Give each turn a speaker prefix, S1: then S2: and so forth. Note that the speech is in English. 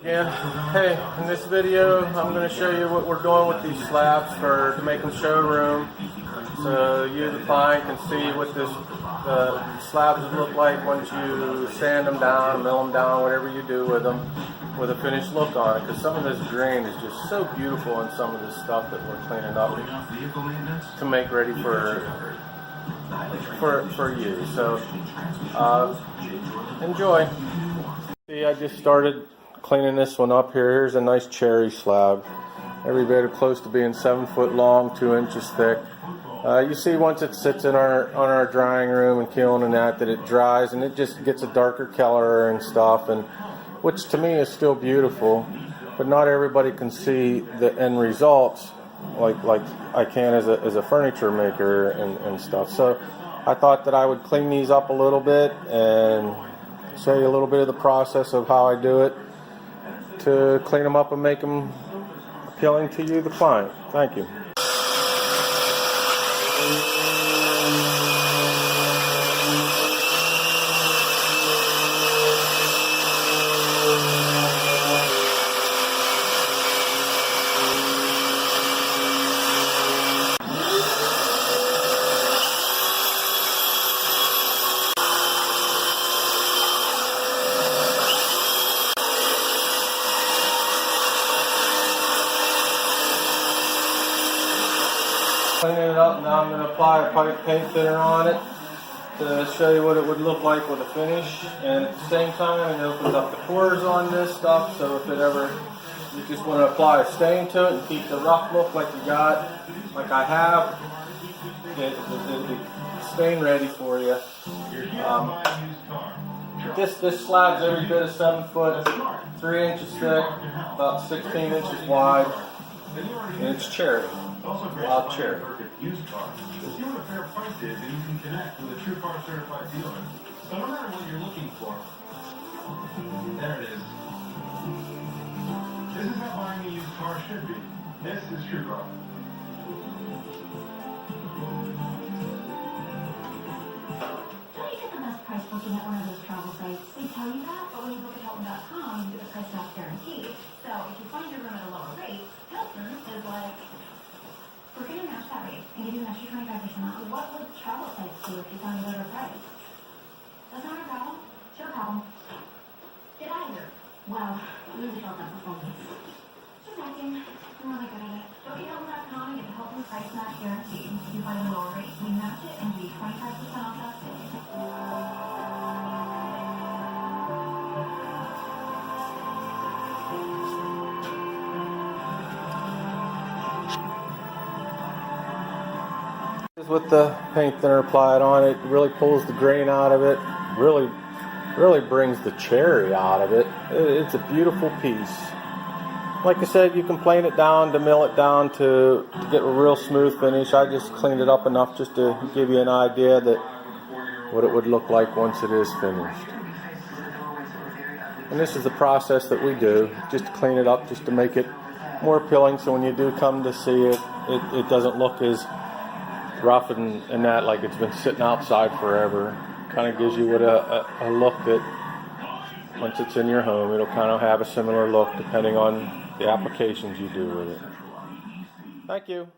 S1: Yeah, hey, in this video I'm going to show you what we're doing with these slabs to make them showroom, so you the client can see what the slabs would look like once you sand them down, mill them down, whatever you do with them, with a finished look on it, because some of this grain is just so beautiful in some of this stuff that we're cleaning up to make ready for you. So enjoy. See, I just started cleaning this one up here. Here's a nice cherry slab, every bit close to being 7 foot long, 2 inches thick. You see, once it sits in our drying room and kiln and that it dries and it just gets a darker color and stuff, and which to me is still beautiful, but not everybody can see the end results like I can as a furniture maker and stuff. So I thought that I would clean these up a little bit and show you a little bit of the process of how I do it to clean them up and make them appealing to you, the client. Thank you. Cleaning it up, now I'm going to apply a pipe paint thinner on it to show you what it would look like with a finish, and at the same time it opens up the pores on this stuff, so if it ever, you just want to apply a stain to it and keep the rough look like you got, like I have, it'll be stain ready for you. This slab's every bit of 7 foot, 3 inches thick, about 16 inches wide, and it's cherry. Wild cherry. Used car. If you want a fair price is, then you can connect with a True Car certified dealer. So no matter what you're looking for, there it is. This is how buying a used car should be. This is True Car.
S2: Don't you get the best price booking at one of those travel sites? They tell you that, but when you book at Hilton.com, you get the price match guaranteed. So if you find your room at a lower rate, Hilton is like, we're going to match that rate and give you an extra 25%. What would travel sites do if you found a better price? That's not our problem. It's your problem. Get out of here. Well, you really felt that performance. Just acting. I'm really good at it. Go to Hilton.com and get the Hilton price match guaranteed. If you find a lower rate, we match it and give you 25% off that stay.
S1: With the paint thinner applied on it, really pulls the grain out of it, really brings the cherry out of it. It's a beautiful piece. Like I said, you can plane it down to mill it down to get a real smooth finish. I just cleaned it up enough just to give you an idea that what it would look like once it is finished. And this is the process that we do, just to clean it up, just to make it more appealing, so when you do come to see it, it doesn't look as rough and that like it's been sitting outside forever. Kind of gives you what a look that once it's in your home, it'll kind of have a similar look depending on the applications you do with it. Thank you.